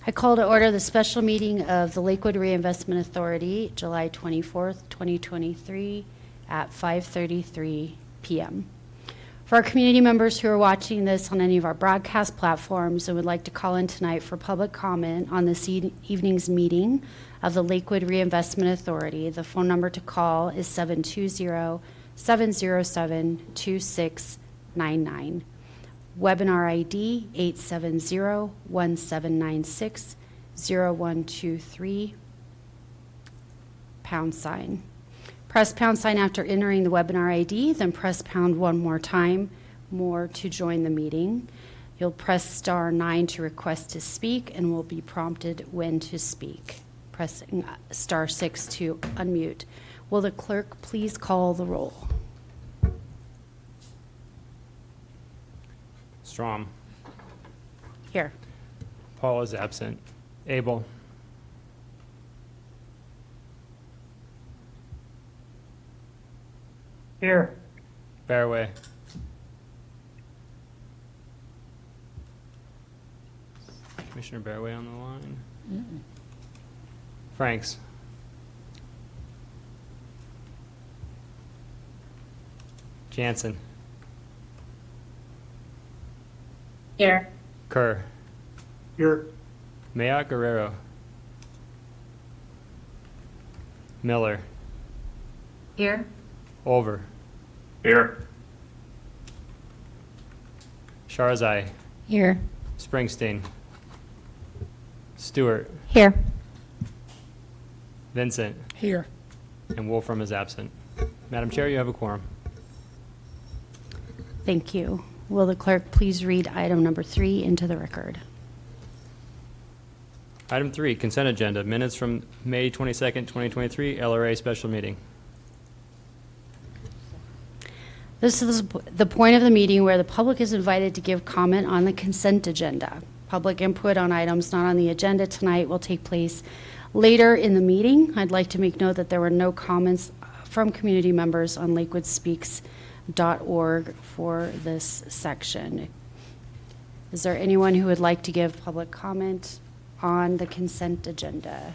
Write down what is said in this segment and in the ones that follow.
I call to order the special meeting of the Lakewood Reinvestment Authority, July 24th, 2023 at 5:33 p.m. For our community members who are watching this on any of our broadcast platforms and would like to call in tonight for public comment on this evening's meeting of the Lakewood Reinvestment Authority, the phone number to call is 720-707-2699. Webinar ID 870-1796-0123, #. Press # after entering the webinar ID, then press # one more time more to join the meeting. You'll press *9 to request to speak and will be prompted when to speak. Pressing *6 to unmute. Will the clerk please call the roll? Strom. Here. Paul is absent. Abel. Here. Fairway. Commissioner Bearway on the line. Franks. Jansen. Here. Kerr. Here. Mayock Guerrero. Miller. Here. Over. Here. Sharzai. Here. Springsteen. Stewart. Here. Vincent. Here. And Wolfram is absent. Madam Chair, you have a quorum. Thank you. Will the clerk please read item number 3 into the record? Item 3, consent agenda, minutes from May 22nd, 2023, LRA special meeting. This is the point of the meeting where the public is invited to give comment on the consent agenda. Public input on items not on the agenda tonight will take place later in the meeting. I'd like to make note that there were no comments from community members on lakewoodspeaks.org for this section. Is there anyone who would like to give public comment on the consent agenda?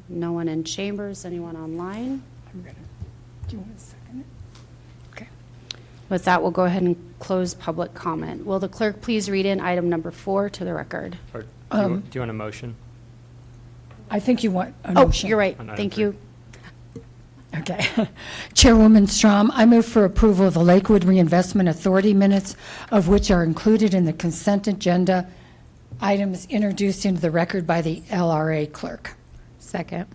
No one in chambers, anyone online? Do you want to second it? Okay. With that, we'll go ahead and close public comment. Will the clerk please read in item number 4 to the record? Or do you want a motion? I think you want a Oh, motion. you're right. On item Thank 3. you. Okay. Chairwoman Strom, I move for approval of the Lakewood Reinvestment Authority minutes, of which are included in the consent agenda items introduced into the record by the LRA clerk. Second.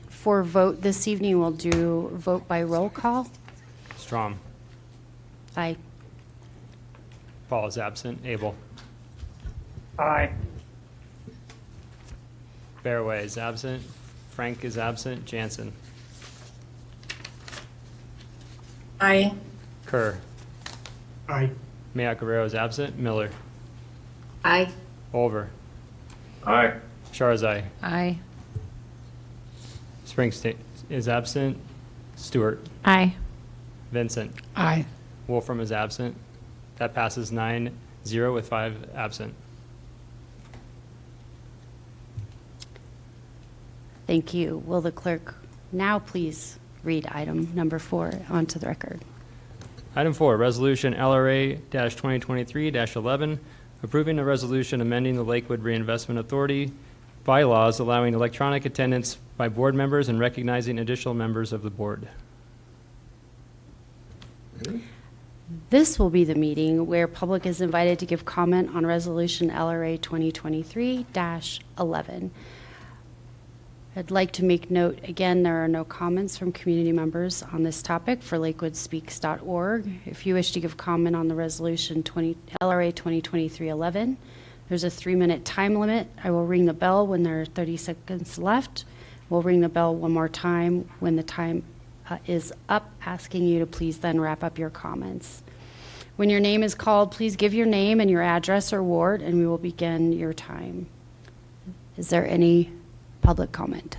For vote this evening, we'll do vote by roll call. Strom. Aye. Paul is absent. Abel. Aye. Bearway is absent. Frank is absent. Jansen. Aye. Kerr. Aye. Mayock Guerrero is absent. Miller. Aye. Over. Aye. Sharzai. Aye. Springsteen is absent. Stewart. Aye. Vincent. Aye. Wolfram is absent. That passes 9-0 with 5 absent. Thank you. Will the clerk now please read item number 4 onto the record? Item 4, Resolution LRA-2023-11, approving a resolution amending the Lakewood Reinvestment Authority bylaws allowing electronic attendance by board members and recognizing additional members of the board. This will be the meeting where public is invited to give comment on Resolution LRA 2023-11. I'd like to make note, again, there are no comments from community members on this topic for lakewoodspeaks.org. If you wish to give comment on the Resolution LRA 2023-11, there's a 3-minute time limit. I will ring the bell when there are 30 seconds left. We'll ring the bell one more time when the time is up, asking you to please then wrap up your comments. When your name is called, please give your name and your address or ward, and we will begin your time. Is there any public comment?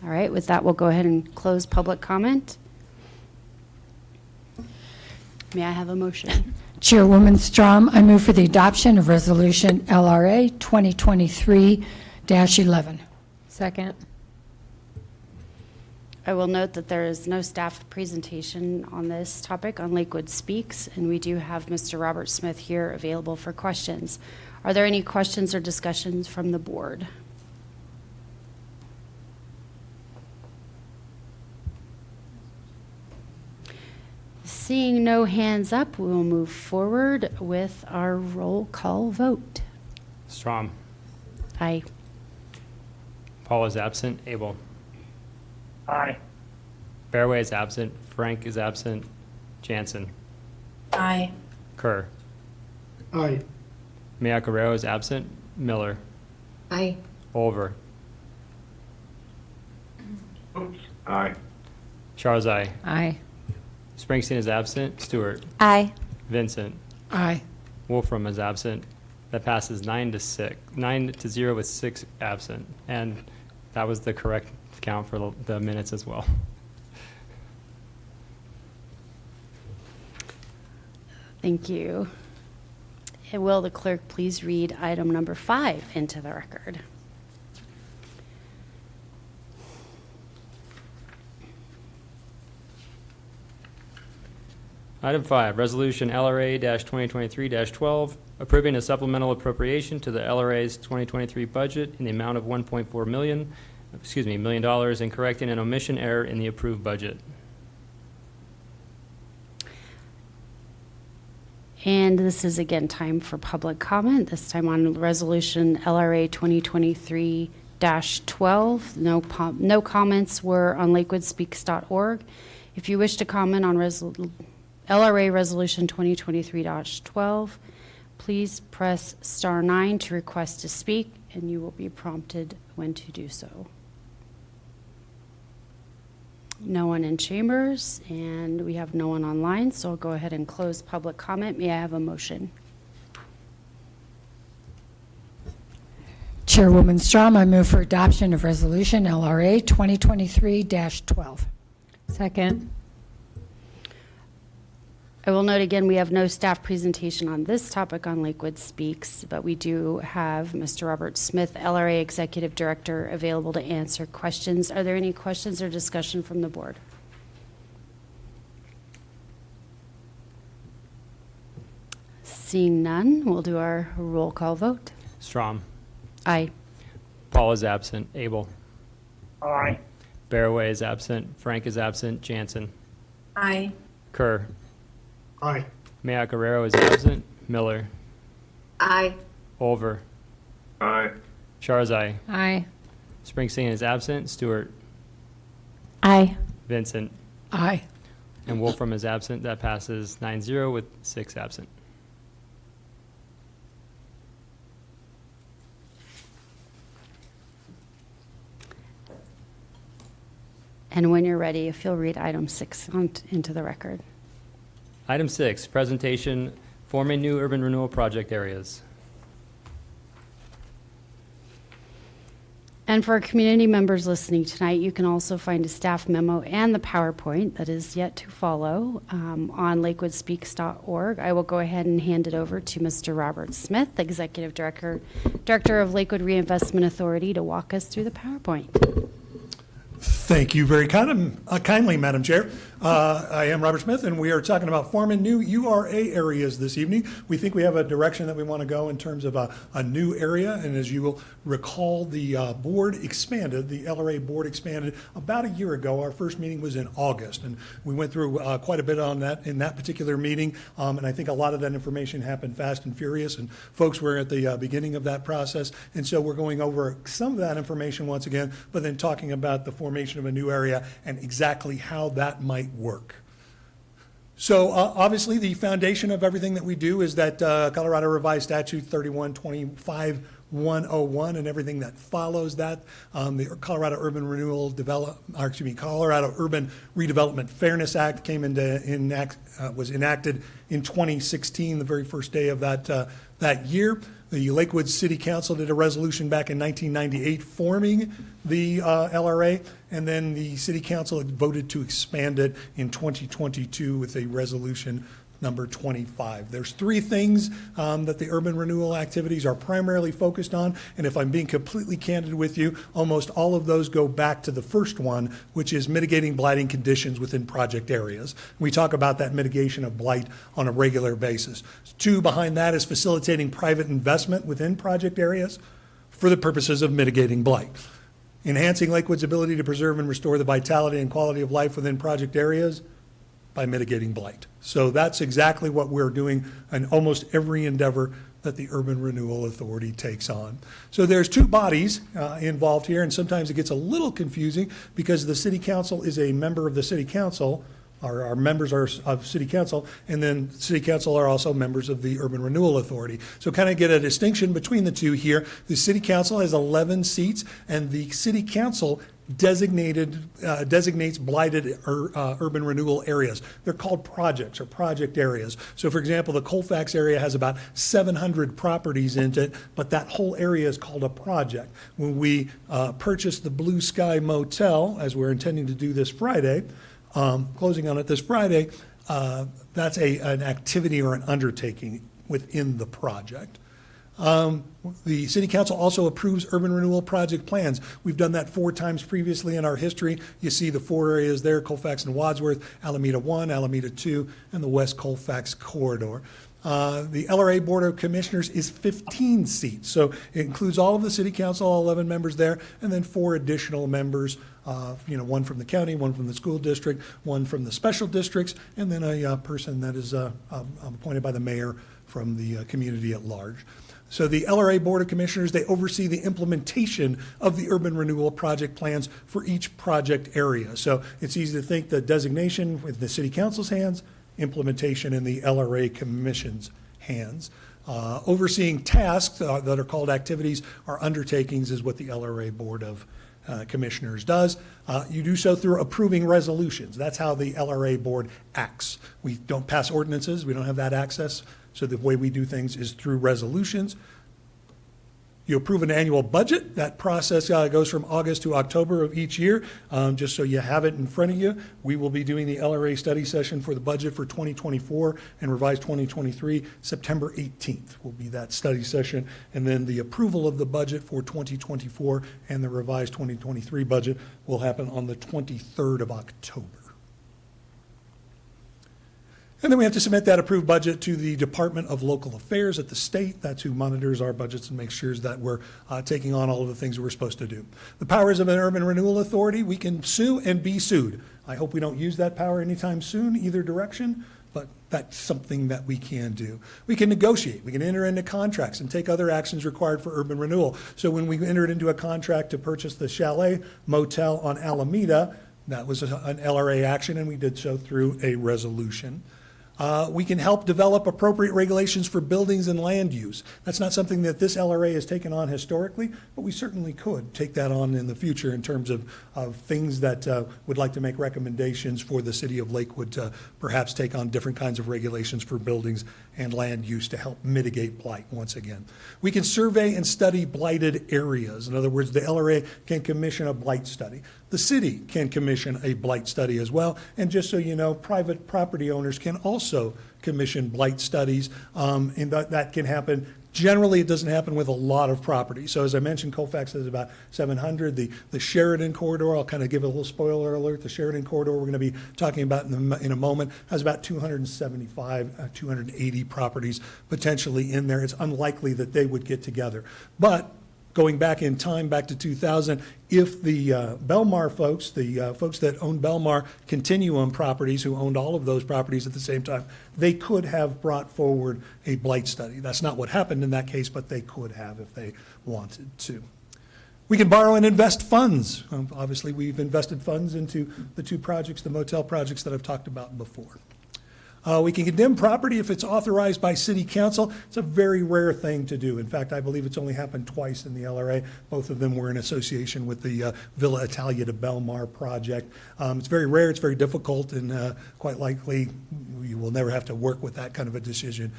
All right, with that, we'll go ahead and close public comment. May I have a motion? Chairwoman Strom, I move for the adoption of Resolution LRA 2023-11. Second. I will note that there is no staff presentation on this topic on Lakewood Speaks, and we do have Mr. Robert Smith here available for questions. Are there any questions or discussions from the board? Seeing no hands up, we will move forward with our roll call vote. Strom. Aye. Paul is absent. Abel. Aye. Fairway is absent. Frank is absent. Jansen. Aye. Kerr. Aye. Mia Guerrero is absent. Miller. Aye. Olver. Oops. Aye. Charzai. Aye. Springsteen is absent. Stewart. Aye. Vincent. Aye. Wolfram is absent. That passes 9-0 with 6 absent. And that was the correct count for the minutes as well. Thank you. And will the clerk please read item number 5 into the record? Item 5, Resolution LRA-2023-12, approving a supplemental appropriation to the LRA's 2023 budget in the amount of $1.4 million and correcting an omission error in the approved budget. And this is again time for public comment, this time on Resolution LRA 2023-12. No comments were on lakewoodspeaks.org. If you wish to comment on LRA Resolution 2023-12, please press *9 to request to speak, and you will be prompted when to do so. No one in chambers, and we have no one online, so I'll go ahead and close public comment. May I have a motion? Chairwoman Strom, I move for adoption of Resolution LRA 2023-12. Second. I will note again, we have no staff presentation on this topic on Lakewood Speaks, but we do have Mr. Robert Smith, LRA Executive Director, available to answer questions. Are there any questions or discussion from the board? Seeing none, we'll do our roll call vote. Strom. Aye. Paul is absent. Abel. Aye. Barraway is absent. Frank is absent. Jansen. Aye. Kerr. Aye. Mia Guerrero is absent. Miller. Aye. Olver. Aye. Charzai. Aye. Springsteen is absent. Stewart. Aye. Vincent. Aye. And Wolfram is absent. That passes 9-0 with 6 absent. And when you're ready, if you'll read item 6 into the record. Item 6, presentation, forming new urban renewal project areas. And for our community members listening tonight, you can also find a staff memo and the PowerPoint that is yet to follow on lakewoodspeaks.org. I will go ahead and hand it over to Mr. Robert Smith, Executive Director of Lakewood Reinvestment Authority, to walk us through the PowerPoint. Thank you very kindly, Madam Chair. I am Robert Smith, and we are talking about forming new URA areas this evening. We think we have a direction that we want to go in terms of a new area, and as you will recall, the board expanded, the LRA board expanded about a year ago. Our first meeting was in August, and we went through quite a bit on that in that particular meeting, and I think a lot of that information happened fast and furious, and folks were at the beginning of that process, and so we're going over some of that information once again, but then talking about the formation of a new area and exactly how that might work. So obviously the foundation of everything that we do is that Colorado Revised Statute 3125-101 and everything that follows that. The Colorado Urban Colorado Urban Redevelopment Fairness Act came was enacted in 2016, the very first day of that year. The Lakewood City Council did a resolution back in 1998 forming the LRA, and then the City Council voted to expand it in 2022 with a resolution number 25. There's three things that the urban renewal activities are primarily focused on, and if I'm being completely candid with you, almost all of those go back to the first one, which is mitigating blighting conditions within project areas. We talk about that mitigation of blight on a regular basis. Two behind that is facilitating private investment within project areas for the purposes of mitigating blight. Enhancing Lakewood's ability to preserve and restore the vitality and quality of life within project areas by mitigating blight. So that's exactly what we're doing in almost every endeavor that the Urban Renewal Authority takes on. So there's two bodies involved here, and sometimes it gets a little confusing because the City Council is a member of the City Council. Our members are of City Council, and then City Council are also members of the Urban Renewal Authority. So kind of get a distinction between the two here. The City Council has 11 seats, and the City Council designates blighted urban renewal areas. They're called projects or project areas. So for example, the Colfax area has about 700 properties in it, but that whole area is called a project. When we purchased the Blue Sky Motel, as we're intending to do this Friday, closing on it this Friday, that's an activity or an undertaking within the project. The City Council also approves urban renewal project plans. We've done that 4 times previously in our history. You see the 4 areas there: Colfax and Wadsworth, Alameda 1, Alameda 2, and the West Colfax corridor. The LRA Board of Commissioners is 15 seats, so it includes all of the City Council, all 11 members there, and then 4 additional members, one from the county, one from the school district, one from the special districts, and then a person that is appointed by the mayor from the community at large. So the LRA Board of Commissioners, they oversee the implementation of the urban renewal project plans for each project area. So it's easy to think the designation with the City Council's hands, implementation in the LRA Commission's hands. Overseeing tasks that are called activities or undertakings is what the LRA Board of Commissioners does. You do so through approving resolutions. That's how the LRA Board acts. We don't pass ordinances. We don't have that access. So the way we do things is through resolutions. You approve an annual budget. That process goes from August to October of each year. Just so you have it in front of you, we will be doing the LRA study session for the budget for 2024 and revised 2023. September 18th will be that study session. And then the approval of the budget for 2024 and the revised 2023 budget will happen on the 23rd of October. And then we have to submit that approved budget to the Department of Local Affairs at the state. That's who monitors our budgets and makes sure that we're taking on all of the things we're supposed to do. The powers of an urban renewal authority: we can sue and be sued. I hope we don't use that power anytime soon, either direction, but that's something that we can do. We can negotiate. We can enter into contracts and take other actions required for urban renewal. So when we entered into a contract to purchase the Chalet Motel on Alameda, that was an LRA action, and we did so through a resolution. We can help develop appropriate regulations for buildings and land use. That's not something that this LRA has taken on historically, but we certainly could take that on in the future in terms of things that would like to make recommendations for the city of Lakewood to perhaps take on different kinds of regulations for buildings and land use to help mitigate blight once again. We can survey and study blighted areas. In other words, the LRA can commission a blight study. The city can commission a blight study as well. And just so you know, private property owners can also commission blight studies, and that can happen. Generally, it doesn't happen with a lot of property. So as I mentioned, Colfax has about 700. The Sheridan corridor, I'll kind of give a little spoiler alert. The Sheridan corridor we're going to be talking about in a moment has about 275, 280 properties potentially in there. It's unlikely that they would get together. But going back in time, back to 2000, if the Belmar folks, the folks that own Belmar Continuum properties, who owned all of those properties at the same time, they could have brought forward a blight study. That's not what happened in that case, but they could have if they wanted to. We can borrow and invest funds. Obviously, we've invested funds into the 2 projects, the motel projects that I've talked about before. We can condemn property if it's authorized by City Council. It's a very rare thing to do. In fact, I believe it's only happened twice in the LRA. Both of them were in association with the Villa Italia de Belmar project. It's very rare, it's very difficult, and quite likely you will never have to work with that kind of a decision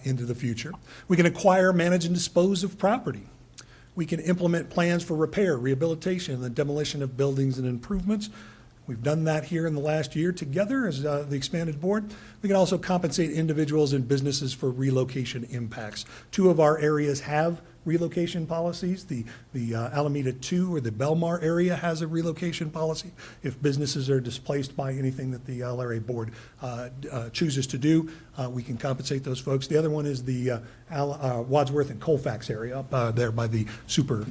into the future. We can acquire, manage, and dispose of property. We can implement plans for repair, rehabilitation, and the demolition of buildings and improvements. We've done that here in the last year together as the expanded board. We can also compensate individuals and businesses for relocation impacts. 2 of our areas have relocation policies. The Alameda 2 or the Belmar area has a relocation policy. If businesses are displaced by anything that the LRA board chooses to do, we can compensate those folks. The other one is the Wadsworth and Colfax area up there by the Super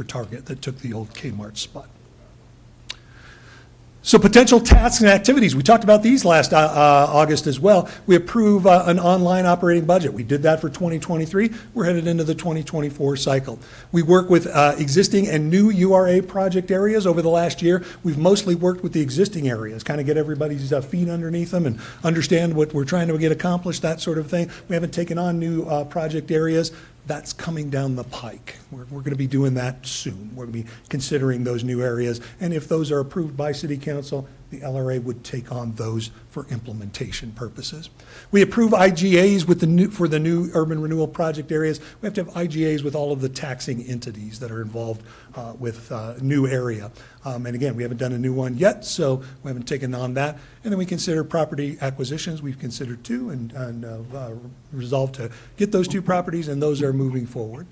Target that took the old Kmart spot. So potential tasks and activities, we talked about these last August as well. We approve an online operating budget. We did that for 2023. We're headed into the 2024 cycle. We work with existing and new URA project areas over the last year. We've mostly worked with the existing areas, kind of get everybody's feet underneath them and understand what we're trying to get accomplished, that sort of thing. We haven't taken on new project areas. That's coming down the pike. We're going to be doing that soon. We're going to be considering those new areas. And if those are approved by City Council, the LRA would take on those for implementation purposes. We approve IGAs for the new urban renewal project areas. We have to have IGAs with all of the taxing entities that are involved with new area. And again, we haven't done a new one yet, so we haven't taken on that. And then we consider property acquisitions. We've considered 2 and resolved to get those 2 properties, and those are moving forward.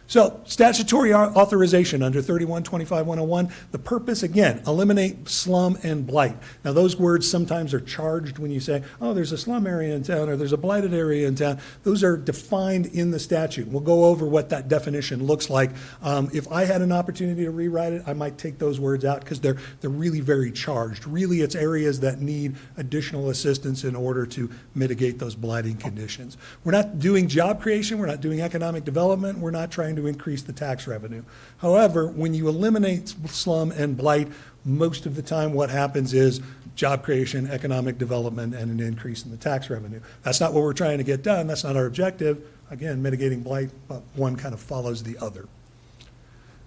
So statutory authorization under 3125-101, the purpose, again, eliminate slum and blight. Now, those words sometimes are charged when you say, oh, there's a slum area in town or there's a blighted area in town. Those are defined in the statute. We'll go over what that definition looks like. If I had an opportunity to rewrite it, I might take those words out because they're really very charged. Really, it's areas that need additional assistance in order to mitigate those blighting conditions. We're not doing job creation. We're not doing economic development. We're not trying to increase the tax revenue. However, when you eliminate slum and blight, most of the time what happens is job creation, economic development, and an increase in the tax revenue. That's not what we're trying to get done. That's not our objective. Again, mitigating blight, but one kind of follows the other.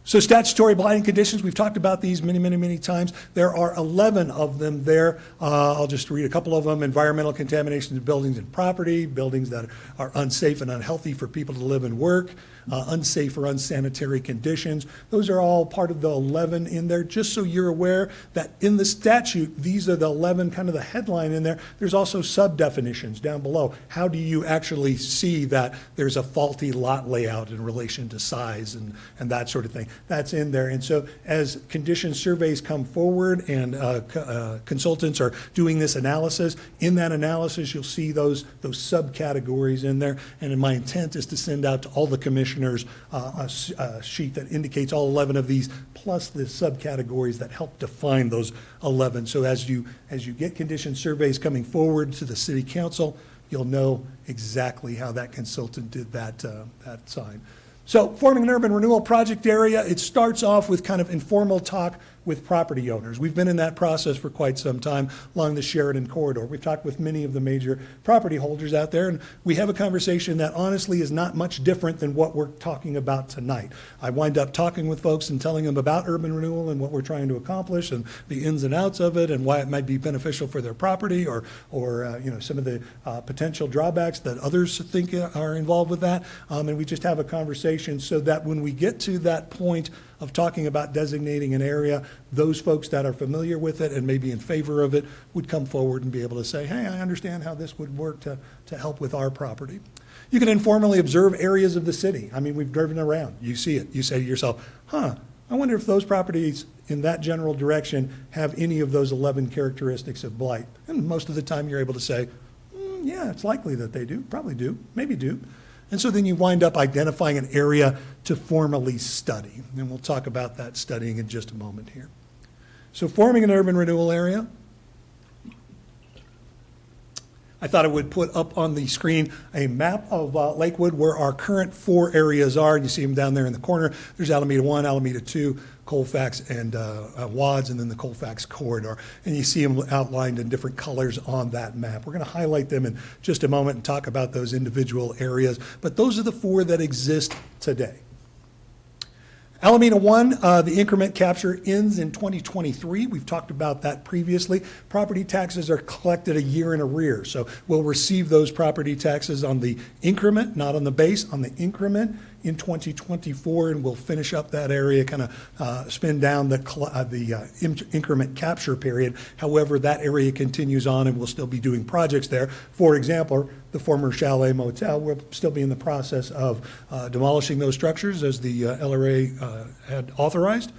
So statutory blighting conditions, we've talked about these many times. There are 11 of them there. I'll just read a couple of them. Environmental contamination of buildings and property, buildings that are unsafe and unhealthy for people to live and work, unsafe or unsanitary conditions. Those are all part of the 11 in there, just so you're aware that in the statute, these are the 11, kind of the headline in there. There's also sub-definitions down below. How do you actually see that there's a faulty lot layout in relation to size and that sort of thing? That's in there. And so as condition surveys come forward and consultants are doing this analysis, in that analysis, you'll see those subcategories in there. And my intent is to send out to all the commissioners a sheet that indicates all 11 of these, plus the subcategories that help define those 11. So as you get condition surveys coming forward to the City Council, you'll know exactly how that consultant did that sign. So forming an urban renewal project area, it starts off with kind of informal talk with property owners. We've been in that process for quite some time along the Sheridan corridor. We've talked with many of the major property holders out there, and we have a conversation that honestly is not much different than what we're talking about tonight. I wind up talking with folks and telling them about urban renewal and what we're trying to accomplish and the ins and outs of it and why it might be beneficial for their property or some of the potential drawbacks that others think are involved with that. And we just have a conversation so that when we get to that point of talking about designating an area, those folks that are familiar with it and maybe in favor of it would come forward and be able to say, hey, I understand how this would work to help with our property. You can informally observe areas of the city. I mean, we've driven around. You see it. You say to yourself, I wonder if those properties in that general direction have any of those 11 characteristics of blight. And most of the time you're able to say, yeah, it's likely that they do, probably do, maybe do. And so then you wind up identifying an area to formally study. And we'll talk about that studying in just a moment here. So forming an urban renewal area. I thought I would put up on the screen a map of Lakewood where our current 4 areas are. And you see them down there in the corner. There's Alameda 1, Alameda 2, Colfax, and Wads, and then the Colfax corridor. And you see them outlined in different colors on that map. We're going to highlight them in just a moment and talk about those individual areas. But those are the 4 that exist today. Alameda 1, the increment capture ends in 2023. We've talked about that previously. Property taxes are collected a year in arrears. So we'll receive those property taxes on the increment, not on the base, on the increment in 2024, and we'll finish up that area, kind of spin down the increment capture period. However, that area continues on, and we'll still be doing projects there. For example, the former Chalet Motel, we'll still be in the process of demolishing those structures as the LRA had authorized.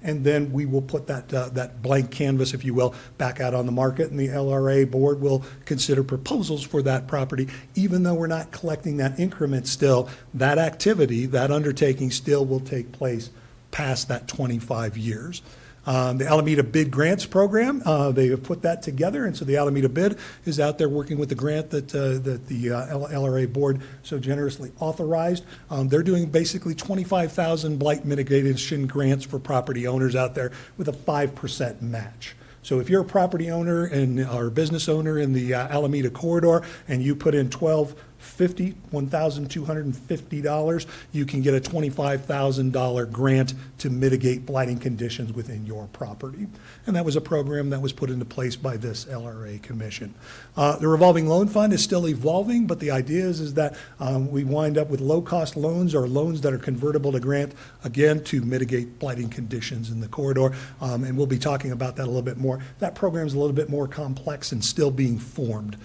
And then we will put that blank canvas, if you will, back out on the market, and the LRA board will consider proposals for that property. Even though we're not collecting that increment still, that activity, that undertaking still will take place past that 25 years. The Alameda Bid Grants Program, they have put that together, and so the Alameda Bid is out there working with the grant that the LRA board so generously authorized. They're doing basically 25,000 blight mitigation grants for property owners out there with a 5% match. So if you're a property owner or business owner in the Alameda corridor and you put in $1,250, you can get a $25,000 grant to mitigate blighting conditions within your property. And that was a program that was put into place by this LRA commission. The revolving loan fund is still evolving, but the idea is that we wind up with low-cost loans or loans that are convertible to grant, again, to mitigate blighting conditions in the corridor. And we'll be talking about that a little bit more. That program's a little bit more complex and still being formed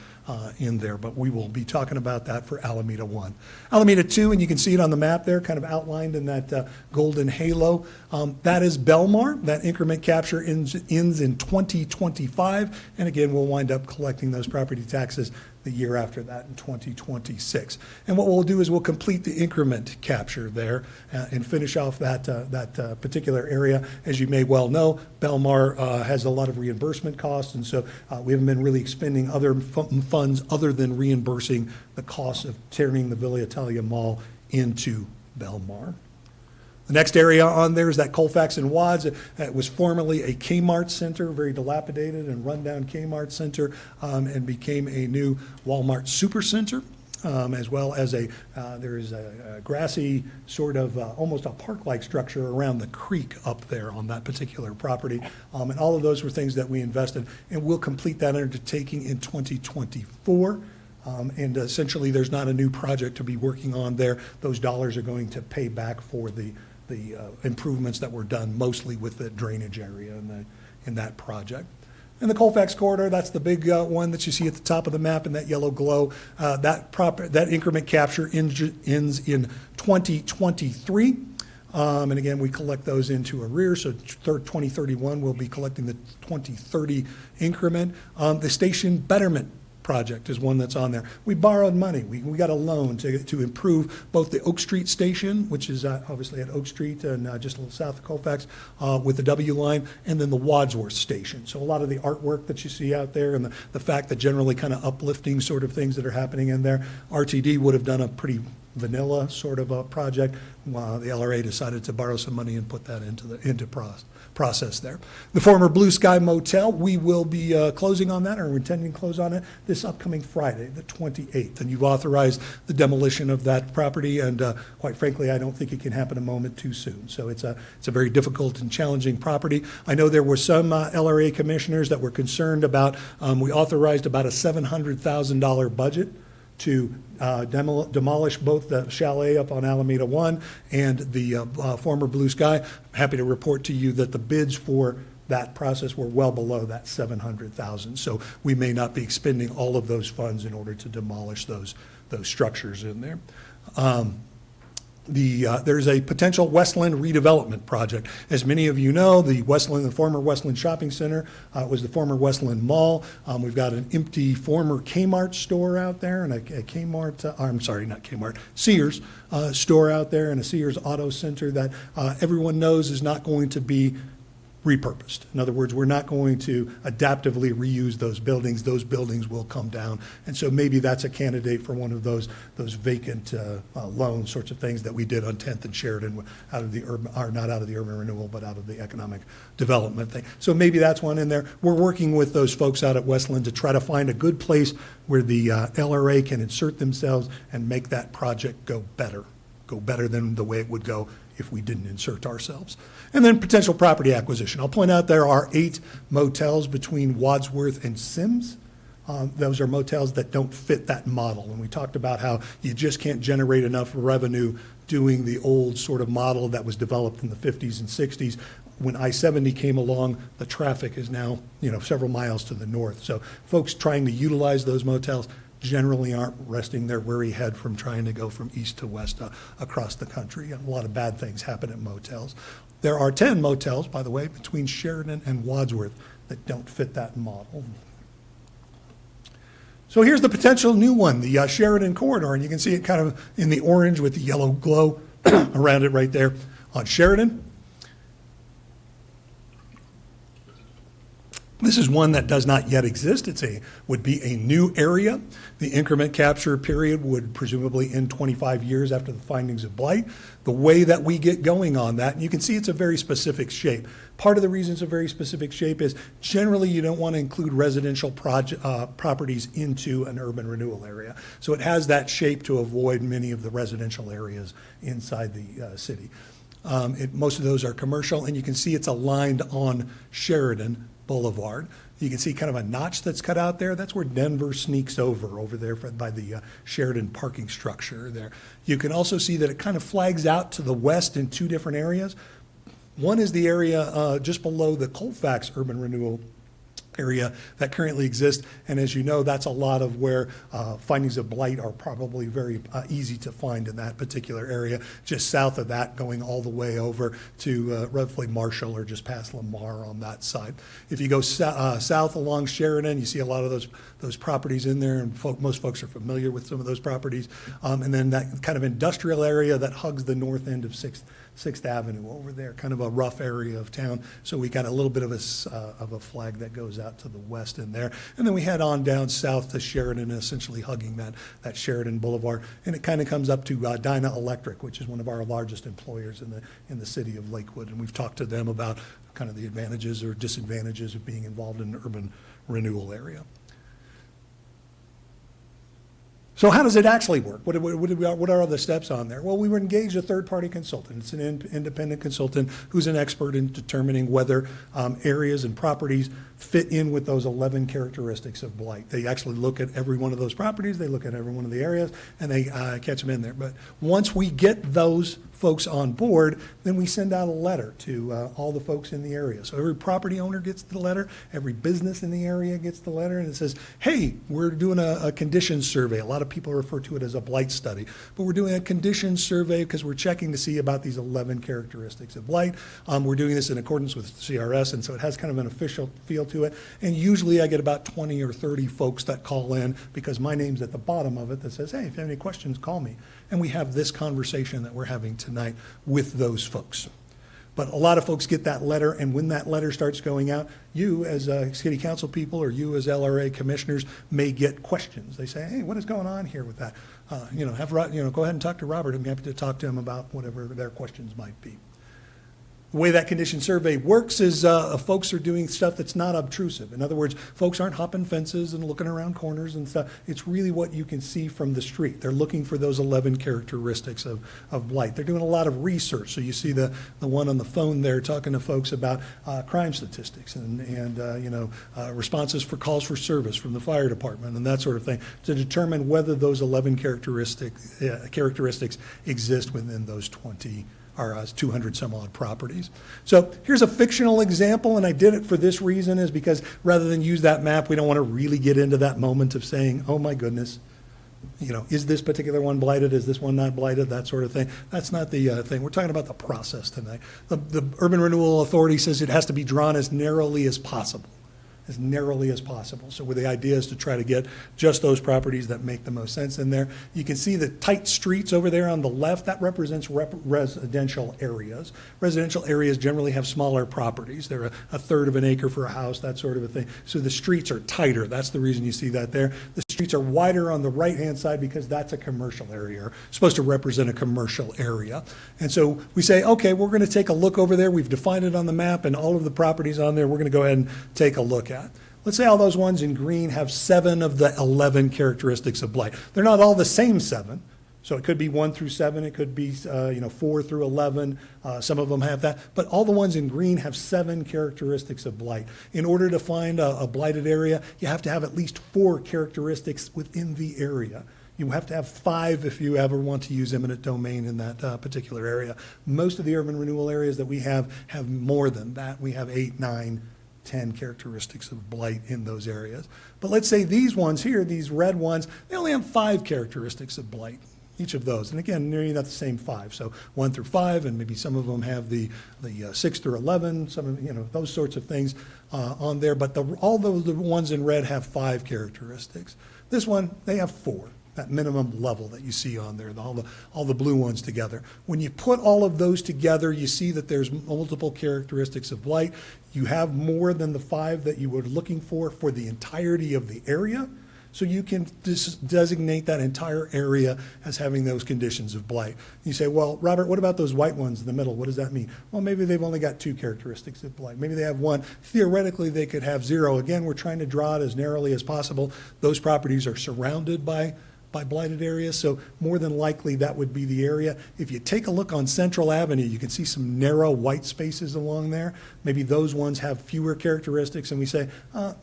in there, but we will be talking about that for Alameda 1. Alameda 2, and you can see it on the map there, kind of outlined in that golden halo. That is Belmar. That increment capture ends in 2025, and again, we'll wind up collecting those property taxes the year after that in 2026. And what we'll do is we'll complete the increment capture there and finish off that particular area. As you may well know, Belmar has a lot of reimbursement costs, and so we haven't been really expending other funds other than reimbursing the cost of turning the Villa Italia Mall into Belmar. The next area on there is that Colfax and Watts. It was formerly a Kmart center, very dilapidated and rundown Kmart center, and became a new Walmart supercenter, as well as there is a grassy sort of almost a park-like structure around the creek up there on that particular property. And all of those were things that we invested, and we'll complete that undertaking in 2024. And essentially, there's not a new project to be working on there. Those dollars are going to pay back for the improvements that were done mostly with the drainage area in that project. And the Colfax corridor, that's the big one that you see at the top of the map in that yellow glow. That increment capture ends in 2023. And again, we collect those into arrears. So 2031, we'll be collecting the 2030 increment. The station betterment project is one that's on there. We borrowed money. We got a loan to improve both the Oak Street station, which is obviously at Oak Street and just a little south of Colfax with the W line, and then the Wadsworth station. So a lot of the artwork that you see out there and the fact that generally kind of uplifting sort of things that are happening in there, RTD would have done a pretty vanilla sort of a project. The LRA decided to borrow some money and put that into process there. The former Blue Sky Motel, we will be closing on that, or intending to close on it this upcoming Friday, the 28th. And you've authorized the demolition of that property, and quite frankly, I don't think it can happen a moment too soon. So it's a very difficult and challenging property. I know there were some LRA commissioners that were concerned about, we authorized about a $700,000 budget to demolish both the chalet up on Alameda 1 and the former Blue Sky. I'm happy to report to you that the bids for that process were well below that $700,000. So we may not be expending all of those funds in order to demolish those structures in there. There's a potential Westland redevelopment project. As many of you know, the former Westland Shopping Center was the former Westland Mall. We've got an empty former Kmart store out there, and Sears store out there, and a Sears Auto Center that everyone knows is not going to be repurposed. In other words, we're not going to adaptively reuse those buildings. Those buildings will come down. And so maybe that's a candidate for one of those vacant loan sorts of things that we did on 10th and Sheridan out of the urban, or not out of the urban renewal, but out of the economic development thing. So maybe that's one in there. We're working with those folks out at Westland to try to find a good place where the LRA can insert themselves and make that project go better than the way it would go if we didn't insert ourselves. And then potential property acquisition. I'll point out there are 8 motels between Wadsworth and Sims. those are motels that don't fit that model. And we talked about how you just can't generate enough revenue doing the old sort of model that was developed in the 50s and 60s. When I-70 came along, the traffic is now, several miles to the north. So folks trying to utilize those motels generally aren't resting their weary head from trying to go from east to west across the country. And a lot of bad things happen at motels. There are 10 motels, by the way, between Sheridan and Wadsworth that don't fit that model. So here's the potential new one, the Sheridan Corridor, and you can see it kind of in the orange with the yellow glow around it right there on Sheridan. This is one that does not yet exist. Would be a new area. The increment capture period would presumably end 25 years after the findings of blight. The way that we get going on that, and you can see it's a very specific shape. Part of the reason it's a very specific shape is generally you don't want to include residential properties into an urban renewal area. So it has that shape to avoid many of the residential areas inside the city. Most of those are commercial, and you can see it's aligned on Sheridan Boulevard. You can see kind of a notch that's cut out there. That's where Denver sneaks over there by the Sheridan parking structure there. You can also see that it kind of flags out to the west in two different areas. One is the area just below the Colfax urban renewal area that currently exists, and as you know, that's a lot of where findings of blight are probably very easy to find in that particular area, just south of that, going all the way over to roughly Marshall or just past Lamar on that side. If you go south along Sheridan, you see a lot of those properties in there, and most folks are familiar with some of those properties, and then that kind of industrial area that hugs the north end of 6th Avenue over there, kind of a rough area of town. So we got a little bit of a flag that goes out to the west in there. And then we head on down south to Sheridan, essentially hugging that Sheridan Boulevard. And it kind of comes up to Dyna Electric, which is one of our largest employers in the city of Lakewood. And we've talked to them about kind of the advantages or disadvantages of being involved in an urban renewal area. So how does it actually work? What are the steps on there? Well, we would engage a third-party consultant. It's an independent consultant who's an expert in determining whether areas and properties fit in with those 11 characteristics of blight. They actually look at every one of those properties, they look at every one of the areas, and they catch them in there. But once we get those folks on board, then we send out a letter to all the folks in the area. So every property owner gets the letter, every business in the area gets the letter, and it says, hey, we're doing a conditions survey. A lot of people refer to it as a blight study, but we're doing a conditions survey because we're checking to see about these 11 characteristics of blight. We're doing this in accordance with CRS, and so it has kind of an official feel to it. And usually I get about 20 or 30 folks that call in because my name's at the bottom of it that says, hey, if you have any questions, call me. And we have this conversation that we're having tonight with those folks. But a lot of folks get that letter, and when that letter starts going out, you as city council people or you as LRA commissioners may get questions. They say, hey, what is going on here with that? Go ahead and talk to Robert. I'm happy to talk to him about whatever their questions might be. The way that condition survey works is folks are doing stuff that's not obtrusive. In other words, folks aren't hopping fences and looking around corners and stuff. It's really what you can see from the street. They're looking for those 11 characteristics of blight. They're doing a lot of research. So you see the one on the phone there talking to folks about crime statistics and responses for calls for service from the fire department and that sort of thing to determine whether those 11 characteristics exist within those 200 some odd properties. So here's a fictional example, and I did it for this reason, is because rather than use that map, we don't want to really get into that moment of saying, oh my goodness, is this particular one blighted? Is this one not blighted? That sort of thing. That's not the thing. We're talking about the process tonight. The Urban Renewal Authority says it has to be drawn as narrowly as possible. As narrowly as possible. So where the idea is to try to get just those properties that make the most sense in there. You can see the tight streets over there on the left. That represents residential areas. Residential areas generally have smaller properties. They're a third of an acre for a house, that sort of a thing. So the streets are tighter. That's the reason you see that there. The streets are wider on the right-hand side because that's a commercial area, or supposed to represent a commercial area. And so we say, okay, we're going to take a look over there. We've defined it on the map and all of the properties on there. We're going to go ahead and take a look at. Let's say all those ones in green have 7 of the 11 characteristics of blight. They're not all the same 7. So it could be 1 through 7, it could be 4 through 11. Some of them have that, but all the ones in green have 7 characteristics of blight. In order to find a blighted area, you have to have at least 4 characteristics within the area. You have to have 5 if you ever want to use eminent domain in that particular area. Most of the urban renewal areas that we have more than that. We have 8, 9, 10 characteristics of blight in those areas. But let's say these ones here, these red ones, they only have 5 characteristics of blight, each of those. And again, they're not the same 5. So 1 through 5, and maybe some of them have the 6 through 11, some of, those sorts of things on there. But all those the ones in red have 5 characteristics. This one, they have 4. That minimum level that you see on there, all the blue ones together. When you put all of those together, you see that there's multiple characteristics of blight. You have more than the 5 that you were looking for the entirety of the area. So you can designate that entire area as having those conditions of blight. You say, well, Robert, what about those white ones in the middle? What does that mean? Well, maybe they've only got 2 characteristics of blight. Maybe they have 1. Theoretically, they could have 0. Again, we're trying to draw it as narrowly as possible. Those properties are surrounded by blighted areas, so more than likely that would be the area. If you take a look on Central Avenue, you can see some narrow white spaces along there. Maybe those ones have fewer characteristics, and we say,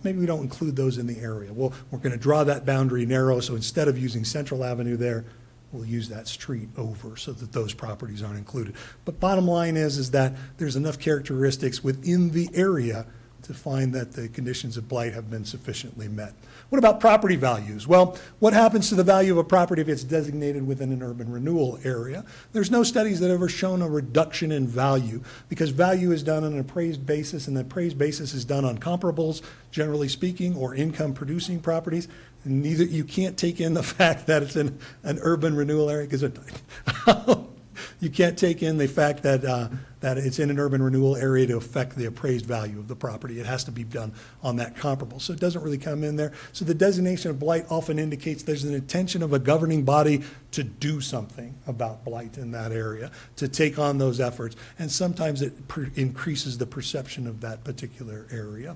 maybe we don't include those in the area. Well, we're going to draw that boundary narrow, so instead of using Central Avenue there, we'll use that street over so that those properties aren't included. But bottom line is that there's enough characteristics within the area to find that the conditions of blight have been sufficiently met. What about property values? Well, what happens to the value of a property if it's designated within an urban renewal area? There's no studies that have ever shown a reduction in value because value is done on an appraised basis, and the appraised basis is done on comparables, generally speaking, or income producing properties. And neither, you can't take in the fact that it's in an urban renewal area because you can't take in the fact that it's in an urban renewal area to affect the appraised value of the property. It has to be done on that comparable. So it doesn't really come in there. So the designation of blight often indicates there's an intention of a governing body to do something about blight in that area, to take on those efforts. And sometimes it increases the perception of that particular area.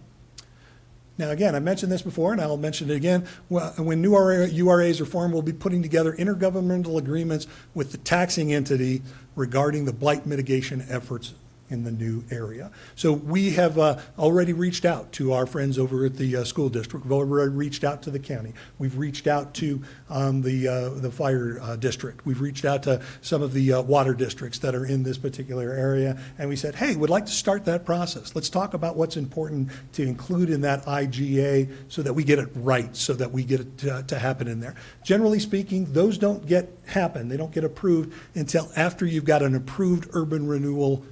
Now, again, I mentioned this before, and I'll mention it again. When new URAs are formed, we'll be putting together intergovernmental agreements with the taxing entity regarding the blight mitigation efforts in the new area. So we have already reached out to our friends over at the school district. We've already reached out to the county. We've reached out to the fire district. We've reached out to some of the water districts that are in this particular area. And we said, hey, we'd like to start that process. Let's talk about what's important to include in that IGA so that we get it right, so that we get it to happen in there. Generally speaking, those don't happen. They don't get approved until after you've got an approved urban renewal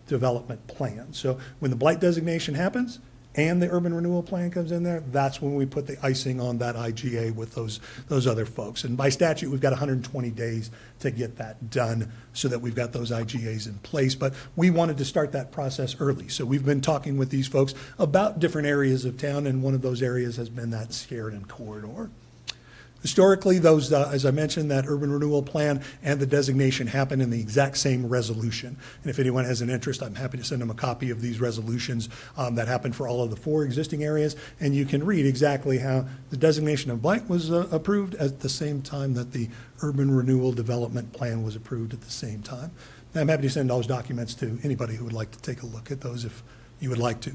development plan. So when the blight designation happens and the urban renewal plan comes in there, that's when we put the icing on that IGA with those other folks. And by statute, we've got 120 days to get that done so that we've got those IGAs in place. But we wanted to start that process early. So we've been talking with these folks about different areas of town, and one of those areas has been that Sheridan corridor. Historically, those, as I mentioned, that urban renewal plan and the designation happen in the exact same resolution. And if anyone has an interest, I'm happy to send them a copy of these resolutions that happened for all of the 4 existing areas. And you can read exactly how the designation of blight was approved at the same time that the urban renewal development plan was approved at the same time. And I'm happy to send those documents to anybody who would like to take a look at those if you would like to.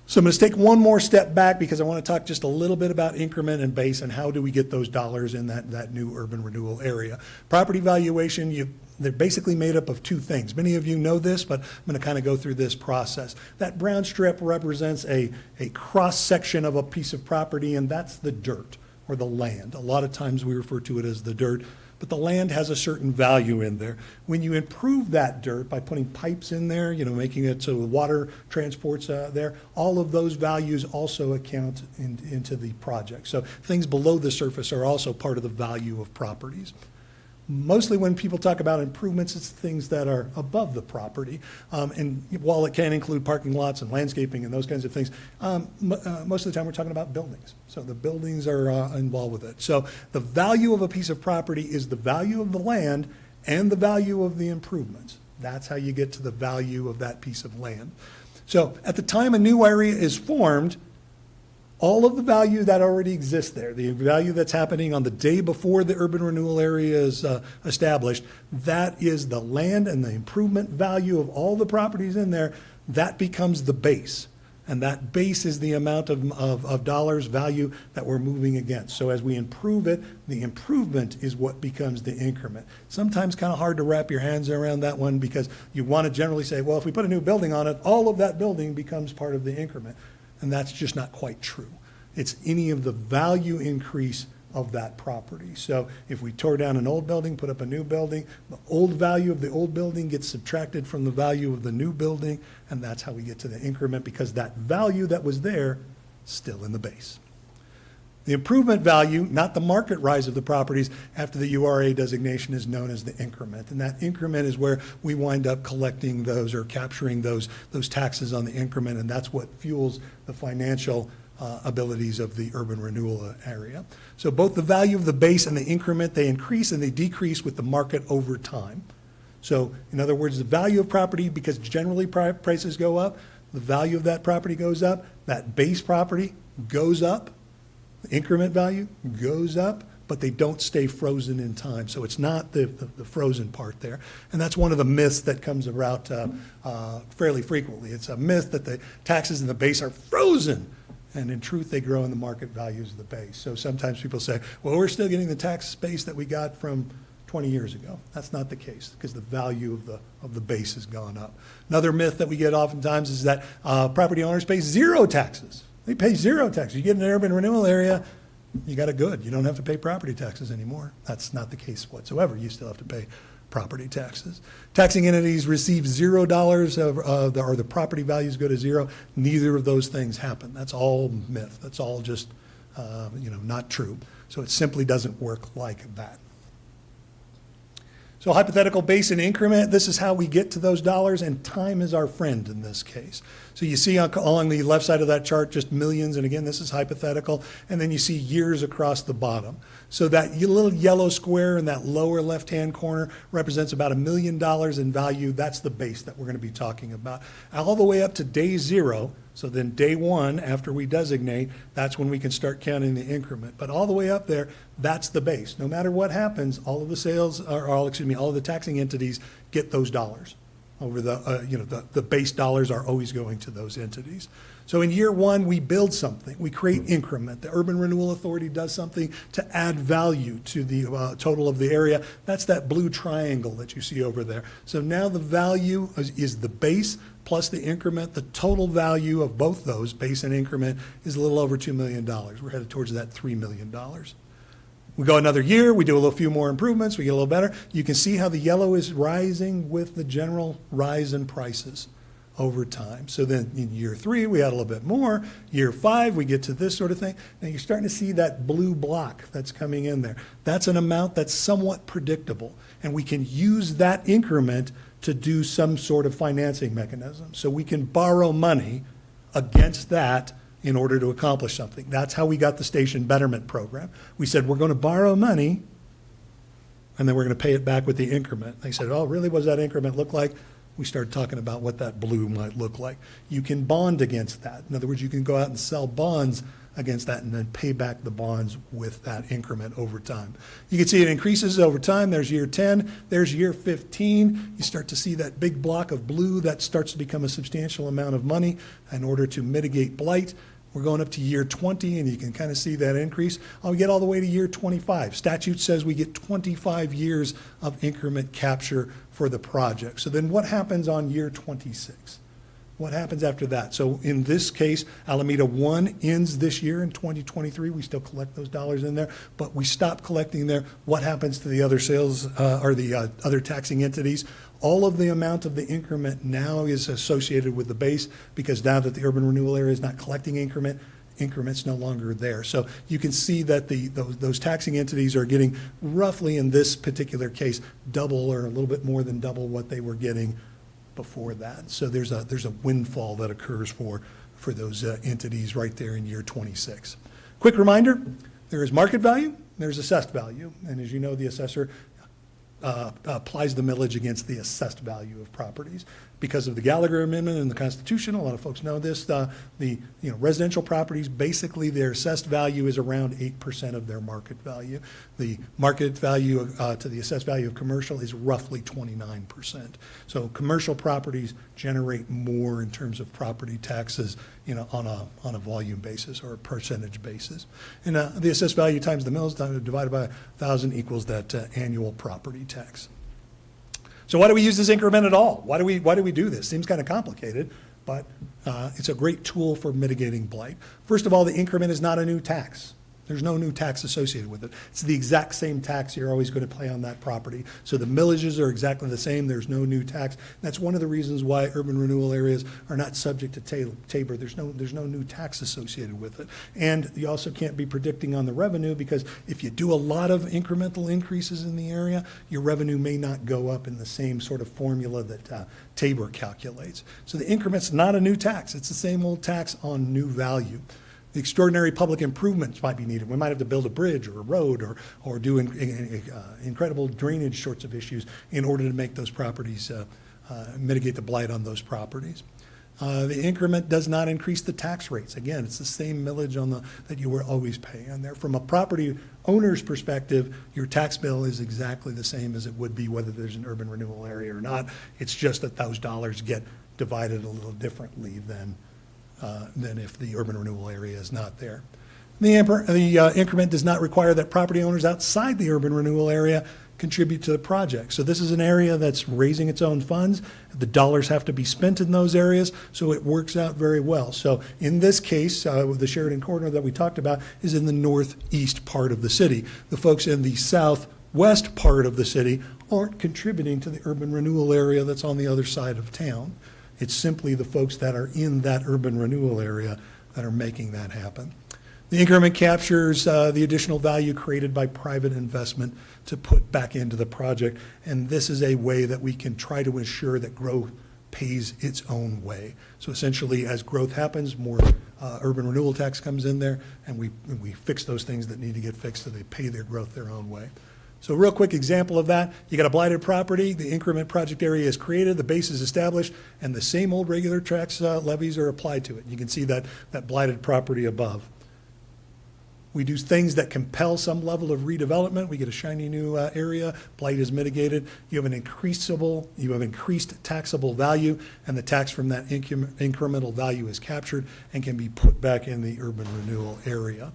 So I'm going to take one more step back because I want to talk just a little bit about increment and base and how do we get those dollars in that new urban renewal area. Property valuation, they're basically made up of 2 things. Many of you know this, but I'm going to kind of go through this process. That brown strip represents a cross-section of a piece of property, and that's the dirt or the land. A lot of times we refer to it as the dirt, but the land has a certain value in there. When you improve that dirt by putting pipes in there, making it so water transports there, all of those values also account into the project. So things below the surface are also part of the value of properties. Mostly when people talk about improvements, it's things that are above the property. And while it can include parking lots and landscaping and those kinds of things, most of the time we're talking about buildings. So the buildings are involved with it. So the value of a piece of property is the value of the land and the value of the improvements. That's how you get to the value of that piece of land. So at the time a new area is formed, all of the value that already exists there, the value that's happening on the day before the urban renewal area is established, that is the land and the improvement value of all the properties in there, that becomes the base. And that base is the amount of dollars value that we're moving against. So as we improve it, the improvement is what becomes the increment. Sometimes kind of hard to wrap your hands around that one because you want to generally say, well, if we put a new building on it, all of that building becomes part of the increment. And that's just not quite true. It's any of the value increase of that property. So if we tore down an old building, put up a new building, the old value of the old building gets subtracted from the value of the new building, and that's how we get to the increment, because that value that was there is still in the base. The improvement value, not the market rise of the properties after the URA designation, is known as the increment. And that increment is where we wind up collecting those or capturing those taxes on the increment, and that's what fuels the financial abilities of the urban renewal area. So both the value of the base and the increment, they increase and they decrease with the market over time. So in other words, the value of property, because generally prices go up, the value of that property goes up, that base property goes up, the increment value goes up, but they don't stay frozen in time. So it's not the frozen part there. And that's one of the myths that comes about fairly frequently. It's a myth that the taxes in the base are frozen. And in truth, they grow in the market values of the base. So sometimes people say, well, we're still getting the tax base that we got from 20 years ago. That's not the case, because the value of the base has gone up. Another myth that we get oftentimes is that property owners pay zero taxes. They pay zero taxes. You get in an urban renewal area, you got it good. You don't have to pay property taxes anymore. That's not the case whatsoever. You still have to pay property taxes. Taxing entities receive $0 or the property values go to zero. Neither of those things happen. That's all myth. That's all just not true. So it simply doesn't work like that. So hypothetical base and increment, this is how we get to those dollars, and time is our friend in this case. So you see along the left side of that chart just millions, and again, this is hypothetical, and then you see years across the bottom. So that little yellow square in that lower left-hand corner represents about $1 million in value. That's the base that we're going to be talking about. All the way up to day zero, so then day one, after we designate, that's when we can start counting the increment. But all the way up there, that's the base. No matter what happens, all of the taxing entities get those dollars. Over the base dollars are always going to those entities. So in year one, we build something. We create increment. The Urban Renewal Authority does something to add value to the total of the area. That's that blue triangle that you see over there. So now the value is the base plus the increment. The total value of both those, base and increment, is a little over $2 million. We're headed towards that $3 million. We go another year, we do a few more improvements, we get a little better. You can see how the yellow is rising with the general rise in prices over time. So then in year three, we add a little bit more. Year five, we get to this sort of thing. Now you're starting to see that blue block that's coming in there. That's an amount that's somewhat predictable. And we can use that increment to do some sort of financing mechanism. So we can borrow money against that in order to accomplish something. That's how we got the station betterment program. We said, we're going to borrow money, and then we're going to pay it back with the increment. They said, oh, really, what does that increment look like? We started talking about what that blue might look like. You can bond against that. In other words, you can go out and sell bonds against that and then pay back the bonds with that increment over time. You can see it increases over time. There's year 10, there's year 15. You start to see that big block of blue that starts to become a substantial amount of money in order to mitigate blight. We're going up to year 20, and you can kind of see that increase. We get all the way to year 25. Statute says we get 25 years of increment capture for the project. So then what happens on year 26? What happens after that? So in this case, Alameda 1 ends this year in 2023. We still collect those dollars in there, but we stop collecting there. What happens to the other sales or the other taxing entities? All of the amount of the increment now is associated with the base, because now that the urban renewal area is not collecting incriment's no longer there. So you can see that those taxing entities are getting roughly, in this particular case, double or a little bit more than double what they were getting before that. So there's a windfall that occurs for those entities right there in year 26. Quick reminder, there is market value, there's assessed value. And as you know, the assessor applies the millage against the assessed value of properties. Because of the Gallagher Amendment in the Constitution, a lot of folks know this, residential properties, basically their assessed value is around 8% of their market value. The market value to the assessed value of commercial is roughly 29%. So commercial properties generate more in terms of property taxes, on a volume basis or a percentage basis. And the assessed value times the mills divided by 1,000 equals that annual property tax. So why do we use this increment at all? Why do we do this? Seems kind of complicated, but it's a great tool for mitigating blight. First of all, the increment is not a new tax. There's no new tax associated with it. It's the exact same tax you're always going to pay on that property. So the millages are exactly the same. There's no new tax. That's one of the reasons why urban renewal areas are not subject to TABOR. There's no new tax associated with it. And you also can't be predicting on the revenue, because if you do a lot of incremental increases in the area, your revenue may not go up in the same sort of formula that TABOR calculates. So the increment's not a new tax. It's the same old tax on new value. The extraordinary public improvements might be needed. We might have to build a bridge or a road or do incredible drainage sorts of issues in order to make those properties, mitigate the blight on those properties. The increment does not increase the tax rates. Again, it's the same millage that you were always paying. And there, from a property owner's perspective, your tax bill is exactly the same as it would be whether there's an urban renewal area or not. It's just that those dollars get divided a little differently than if the urban renewal area is not there. The increment does not require that property owners outside the urban renewal area contribute to the project. So this is an area that's raising its own funds. The dollars have to be spent in those areas, so it works out very well. So in this case, with the Sheridan Corridor that we talked about is in the northeast part of the city. The folks in the southwest part of the city aren't contributing to the urban renewal area that's on the other side of town. It's simply the folks that are in that urban renewal area that are making that happen. The increment captures the additional value created by private investment to put back into the project, and this is a way that we can try to ensure that growth pays its own way. So essentially, as growth happens, more urban renewal tax comes in there, and we fix those things that need to get fixed so they pay their growth their own way. So a real quick example of that, you got a blighted property, the increment project area is created, the base is established, and the same old regular tax levies are applied to it. You can see that blighted property above. We do things that compel some level of redevelopment. We get a shiny new area, blight is mitigated. You have increased taxable value, and the tax from that incremental value is captured and can be put back in the urban renewal area.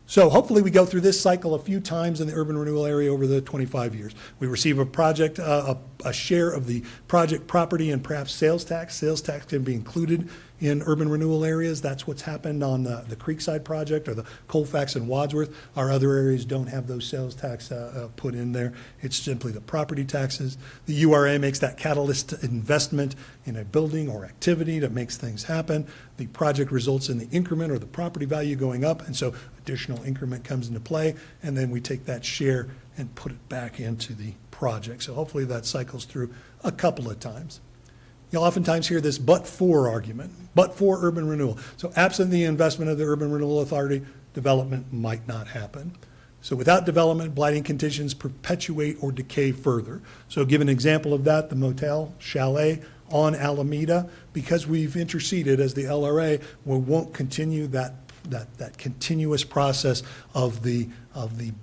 So hopefully we go through this cycle a few times in the urban renewal area over the 25 years. We receive a project, a share of the project property and perhaps sales tax. Sales tax can be included in urban renewal areas. That's what's happened on the Creekside project or the Colfax and Wadsworth. Our other areas don't have those sales tax put in there. It's simply the property taxes. The URA makes that catalyst investment in a building or activity that makes things happen. The project results in the increment or the property value going up, and so additional increment comes into play, and then we take that share and put it back into the project. So hopefully that cycles through a couple of times. You'll oftentimes hear this but-for argument, but for urban renewal. So absent the investment of the Urban Renewal Authority, development might not happen. So without development, blighting conditions perpetuate or decay further. So give an example of that, the motel, chalet on Alameda. Because we've interceded as the LRA, we won't continue that continuous process of the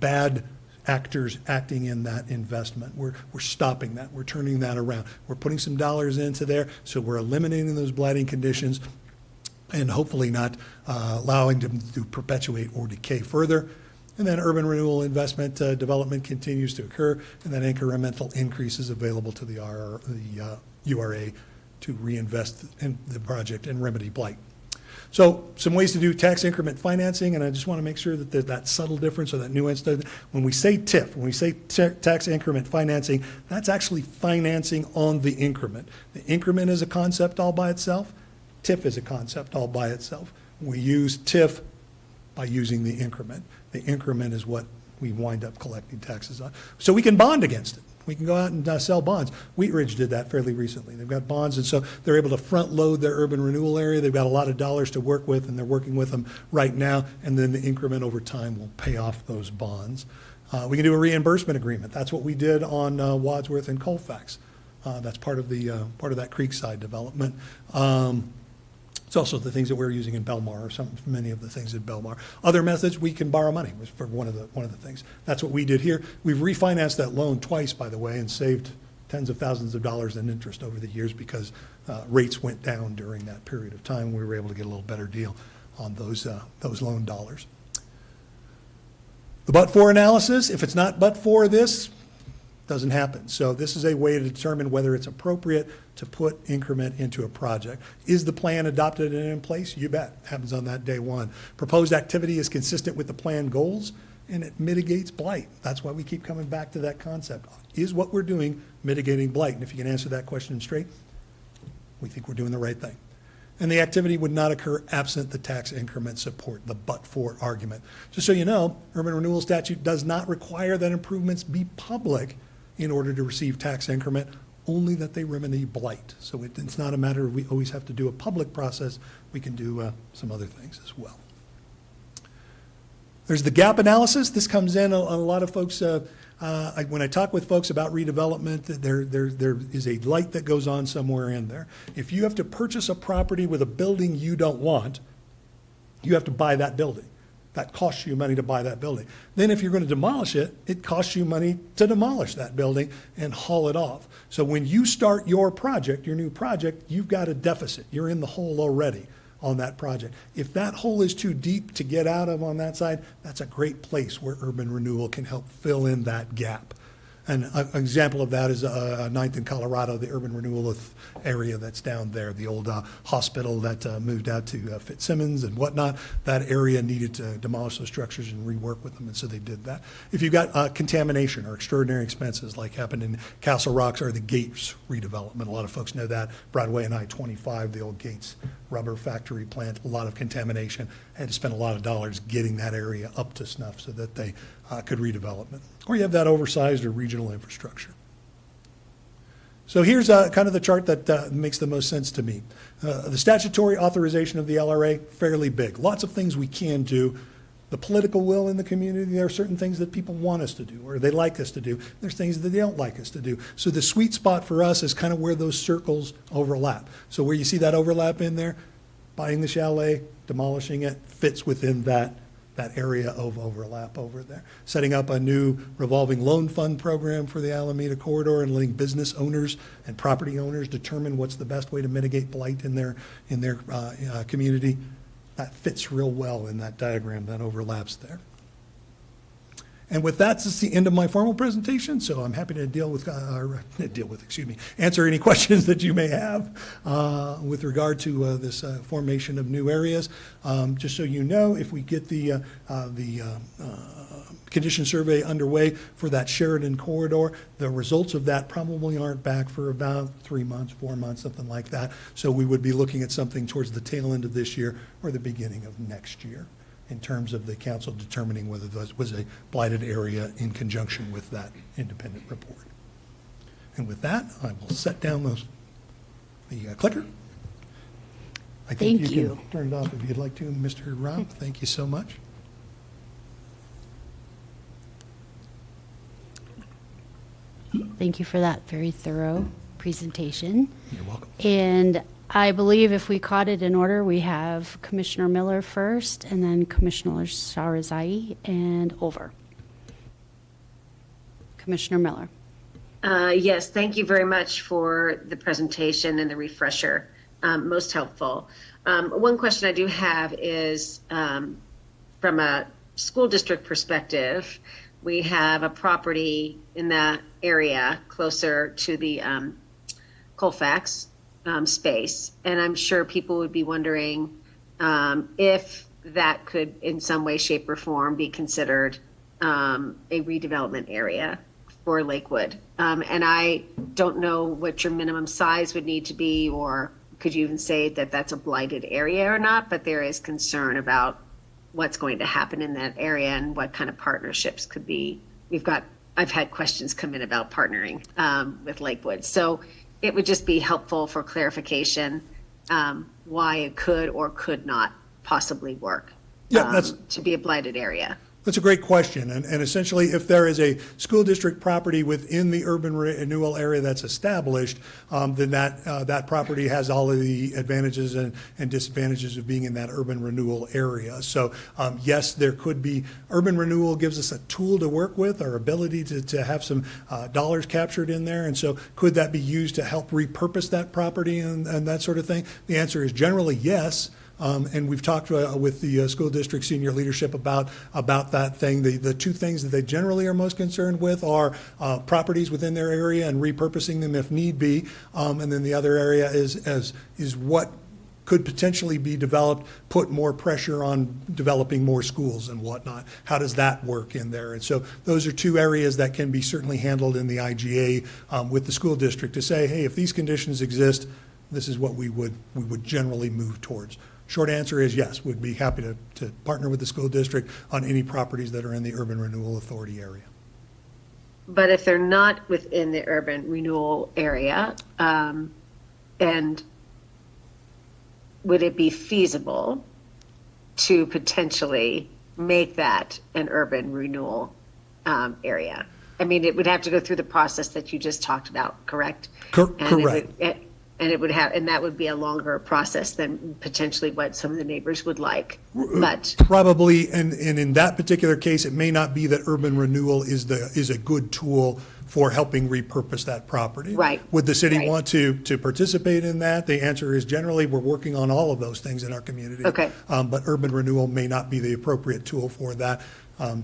bad actors acting in that investment. We're stopping that. We're turning that around. We're putting some dollars into there, so we're eliminating those blighting conditions and hopefully not allowing them to perpetuate or decay further. And then urban renewal investment development continues to occur, and then incremental increases available to the URA to reinvest in the project and remedy blight. So some ways to do tax increment financing, and I just want to make sure that there's that subtle difference or that nuance. When we say TIF, when we say tax increment financing, that's actually financing on the increment. The increment is a concept all by itself. TIF is a concept all by itself. We use TIF by using the increment. The increment is what we wind up collecting taxes on. So we can bond against it. We can go out and sell bonds. Wheat Ridge did that fairly recently. They've got bonds, and so they're able to front load their urban renewal area. They've got a lot of dollars to work with, and they're working with them right now, and then the increment over time will pay off those bonds. We can do a reimbursement agreement. That's what we did on Wadsworth and Colfax. That's part of that Creekside development. It's also the things that we're using in Belmar, or many of the things in Belmar. Other methods, we can borrow money was for one of the things. That's what we did here. We've refinanced that loan twice, by the way, and saved tens of thousands of dollars in interest over the years because rates went down during that period of time. We were able to get a little better deal on those loan dollars. The but-for analysis, if it's not but for this, doesn't happen. So this is a way to determine whether it's appropriate to put increment into a project. Is the plan adopted and in place? You bet. Happens on that day one. Proposed activity is consistent with the plan goals, and it mitigates blight. That's why we keep coming back to that concept. Is what we're doing mitigating blight? And if you can answer that question straight, we think we're doing the right thing. And the activity would not occur absent the tax increment support, the but-for argument. Just so you know, urban renewal statute does not require that improvements be public in order to receive tax increment, only that they remedy blight. So it's not a matter of we always have to do a public process. We can do some other things as well. There's the gap analysis. This comes in a lot of folks. When I talk with folks about redevelopment, there is a light that goes on somewhere in there. If you have to purchase a property with a building you don't want, you have to buy that building. That costs you money to buy that building. Then if you're going to demolish it, it costs you money to demolish that building and haul it off. So when you start your project, your new project, you've got a deficit. You're in the hole already on that project. If that hole is too deep to get out of on that side, that's a great place where urban renewal can help fill in that gap. And an example of that is 9th in Colorado, the urban renewal area that's down there, the old hospital that moved out to Fitzsimmons and whatnot. That area needed to demolish those structures and rework with them, and so they did that. If you've got contamination or extraordinary expenses like happened in Castle Rocks or the Gates redevelopment, a lot of folks know that, Broadway and I-25, the old Gates rubber factory plant, a lot of contamination. Had to spend a lot of dollars getting that area up to snuff so that they could redevelop it. Or you have that oversized or regional infrastructure. So here's kind of the chart that makes the most sense to me. The statutory authorization of the LRA, fairly big. Lots of things we can do. The political will in the community, there are certain things that people want us to do or they like us to do. There's things that they don't like us to do. So the sweet spot for us is kind of where those circles overlap. So where you see that overlap in there, buying the chalet, demolishing it, fits within that area of overlap over there. Setting up a new revolving loan fund program for the Alameda corridor and letting business owners and property owners determine what's the best way to mitigate blight in their community. That fits real well in that diagram, that overlaps there. And with that, this is the end of my formal presentation, so I'm happy to answer any questions that you may have with regard to this formation of new areas. Just so you know, if we get the condition survey underway for that Sheridan corridor, the results of that probably aren't back for about 3 months, 4 months, something like that. So we would be looking at something towards the tail end of this year or the beginning of next year, in terms of the council determining whether this was a blighted area in conjunction with that independent report. And with that, I will set down the clicker. I think Thank you you. can turn it off if you'd like to, Mr. Rob. Thank you so much. Thank you for that very thorough presentation. You're welcome. And I believe if we caught it in order, we have Commissioner Miller first, and then Commissioner Sharazai and over. Commissioner Miller. Yes, thank you very much for the presentation and the refresher. Most helpful. One question I do have is from a school district perspective, we have a property in that area closer to the Colfax space, and I'm sure people would be wondering if that could in some way, shape, or form be considered a redevelopment area for Lakewood. And I don't know what your minimum size would need to be, or could you even say that that's a blighted area or not, but there is concern about what's going to happen in that area and what kind of partnerships could be. I've had questions come in about partnering with Lakewood. So it would just be helpful for clarification why it could or could not possibly work to be a blighted area. That's a great question. And essentially, if there is a school district property within the urban renewal area that's established, then that property has all of the advantages and disadvantages of being in that urban renewal area. So yes, there could be, urban renewal gives us a tool to work with, our ability to have some dollars captured in there. And so could that be used to help repurpose that property and that sort of thing? The answer is generally yes. And we've talked with the school district senior leadership about that thing. The two things that they generally are most concerned with are properties within their area and repurposing them if need be. And then the other area is what could potentially be developed, put more pressure on developing more schools and whatnot. How does that work in there? And so those are two areas that can be certainly handled in the IGA with the school district to say, hey, if these conditions exist, this is what we would generally move towards. Short answer is yes, we'd be happy to partner with the school district on any properties that are in the Urban Renewal Authority area. But if they're not within the urban renewal area, and would it be feasible to potentially make that an urban renewal area? I mean, it would have to go through the process that you just talked about, correct? Correct. And that would be a longer process than potentially what some of the neighbors would like. But probably, and in that particular case, it may not be that urban renewal is a good tool for helping repurpose that property. Right. Would the city Right. want to participate in that? The answer is generally we're working on all of those things in our community. Okay. But urban renewal may not be the appropriate tool for that.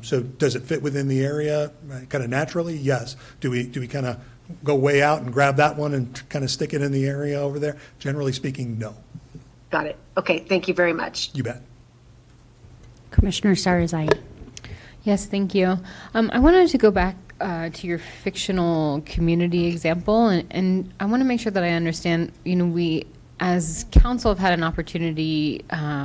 So does it fit within the area kind of naturally? Yes. Do we kind of go way out and grab that one and kind of stick it in the area over there? Generally speaking, no. got it. Okay, thank you very much. You bet. Commissioner Sarazai. Yes, thank you. I wanted to go back to your fictional community example, and I want to make sure that I understand, we as council have had an opportunity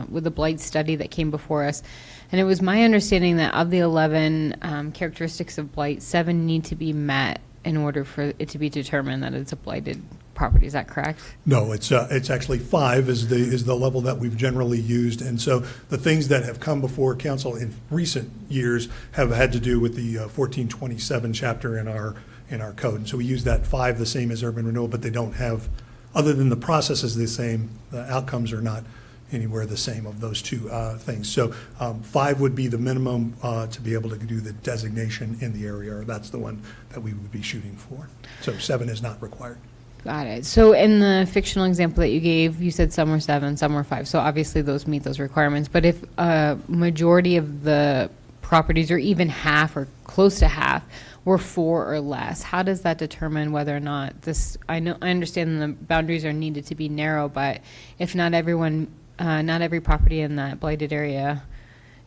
with the blight study that came before us, and it was my understanding that of the 11 characteristics of blight, 7 need to be met in order for it to be determined that it's a blighted property. Is that correct? No, it's actually 5 is the level that we've generally used. And so the things that have come before council in recent years have had to do with the 1427 chapter in our code. And so we use that 5 the same as urban renewal, but they don't have, other than the process is the same, the outcomes are not anywhere the same of those two things. So 5 would be the minimum to be able to do the designation in the area, or that's the one that we would be shooting for. So 7 is not required. Got it. So in the fictional example that you gave, you said some were 7, some were 5. So obviously those meet those requirements. But if a majority of the properties, or even half or close to half, were 4 or less, how does that determine whether or not this, I understand the boundaries are needed to be narrow, but if not every property in that blighted area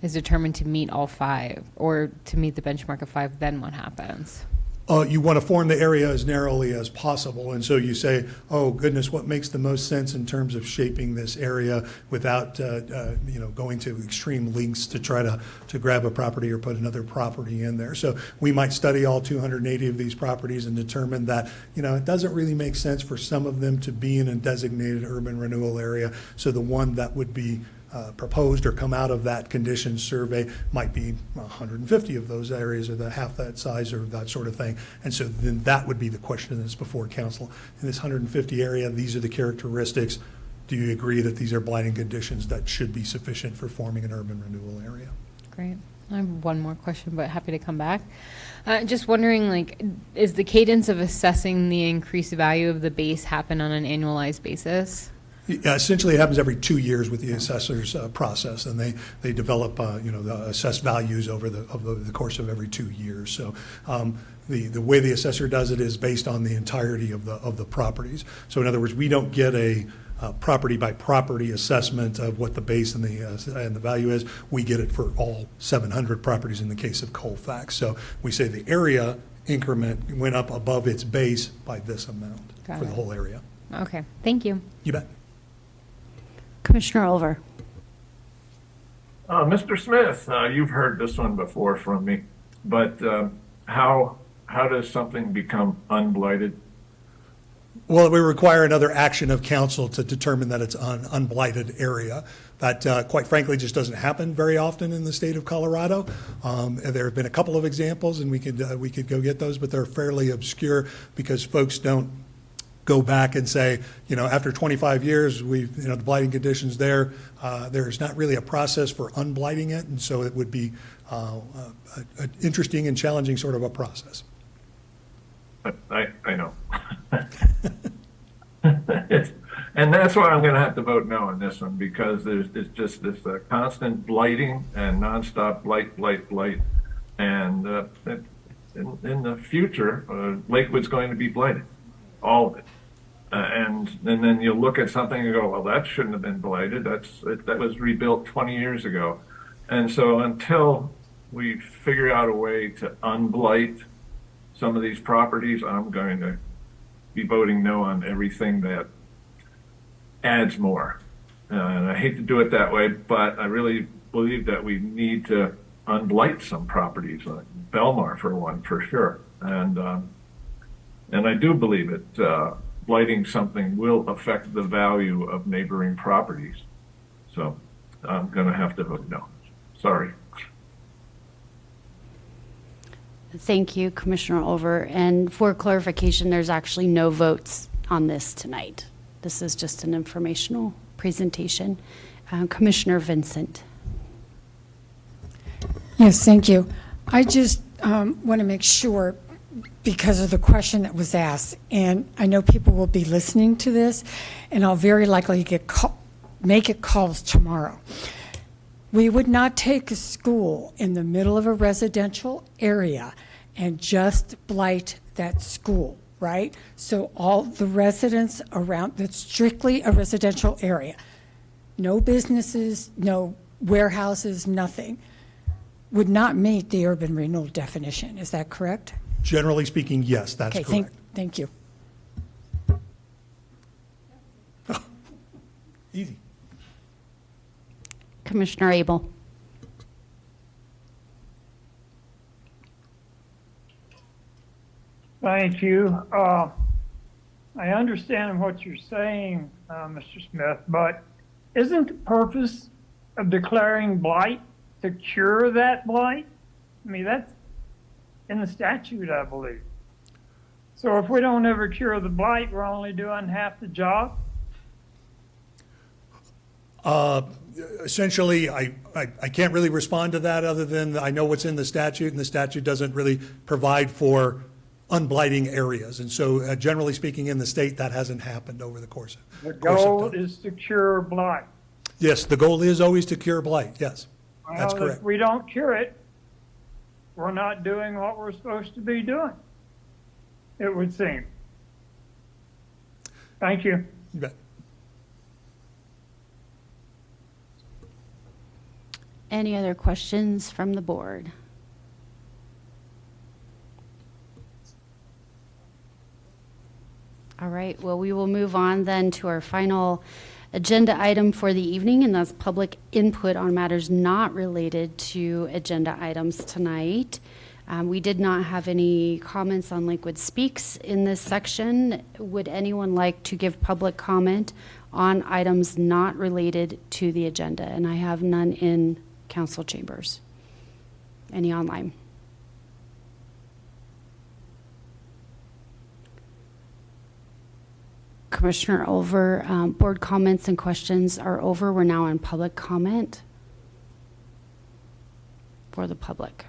is determined to meet all 5 or to meet the benchmark of 5, then what happens? You want to form the area as narrowly as possible. And so you say, oh, goodness, what makes the most sense in terms of shaping this area without, going to extreme lengths to try to grab a property or put another property in there. So we might study all 280 of these properties and determine that, it doesn't really make sense for some of them to be in a designated urban renewal area. So the one that would be proposed or come out of that conditions survey might be 150 of those areas, or the half that size, or that sort of thing. And so then that would be the question that's before council. In this 150 area, these are the characteristics. Do you agree that these are blighting conditions that should be sufficient for forming an urban renewal area? Great. I have one more question, but happy to come back. Just wondering, is the cadence of assessing the increased value of the base happen on an annualized basis? Yeah, essentially, it happens every 2 years with the assessor's process, and they develop, the assessed values over the course of every 2 years. So the way the assessor does it is based on the entirety of the properties. So in other words, we don't get a property by property assessment of what the base and the value is. We get it for all 700 properties in the case of Colfax. So we say the area increment went up above its base by this amount for the whole area. Okay, thank you. You bet. Commissioner Olver. Mr. Smith, you've heard this one before from me, but how does something become unblighted? Well, we require another action of council to determine that it's an unblighted area. That, quite frankly, just doesn't happen very often in the state of Colorado. There have been a couple of examples, and we could go get those, but they're fairly obscure because folks don't go back and say, after 25 years, the blighting conditions there, there's not really a process for unblighting it, and so it would be an interesting and challenging sort of a process. I know. And that's why I'm going to have to vote no on this one, because it's just this constant blighting and nonstop blight. And in the future, Lakewood's going to be blighted, all of it. And then you look at something and go, well, that shouldn't have been blighted. That was rebuilt 20 years ago. And so until we figure out a way to unblight some of these properties, I'm going to be voting no on everything that adds more. And I hate to do it that way, but I really believe that we need to unblight some properties, like Belmar for one, for sure. And I do believe it. Blighting something will affect the value of neighboring properties. So I'm going to have to vote no. Sorry. Thank you, Commissioner Olver. And for clarification, there's actually no votes on this tonight. This is just an informational presentation. Commissioner Vincent. Yes, thank you. I just want to make sure, because of the question that was asked, and I know people will be listening to this, and I'll very likely make calls tomorrow. We would not take a school in the middle of a residential area and just blight that school, right? So all the residents around, that's strictly a residential area. No businesses, no warehouses, nothing, would not meet the urban renewal definition. Is that correct? Generally speaking, yes, that's Okay, correct. thank you. Easy. Commissioner Abel. Thank you. I understand what you're saying, Mr. Smith, but isn't the purpose of declaring blight to cure that blight? I mean, that's in the statute, I believe. So if we don't ever cure the blight, we're only doing half the job? Essentially, I can't really respond to that other than I know what's in the statute, and the statute doesn't really provide for unblighting areas. And so generally speaking in the state, that hasn't happened over the course of The goal is to cure blight. Yes, the goal is always to cure blight, yes. That's Well, correct. if we don't cure it, we're not doing what we're supposed to be doing, it would seem. Thank you. You bet. Any other questions from the board? All right, well, we will move on then to our final agenda item for the evening, and that's public input on matters not related to agenda items tonight. We did not have any comments on Lakewood Speaks in this section. Would anyone like to give public comment on items not related to the agenda? And I have none in council chambers. Any online? Commissioner Olver, board comments and questions are over. We're now on public comment for the public.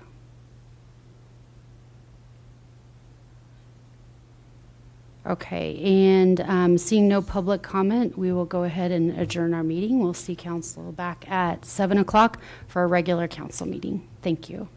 Okay, and seeing no public comment, we will go ahead and adjourn our meeting. We'll see council back at 7 o'clock for a regular council meeting. Thank you.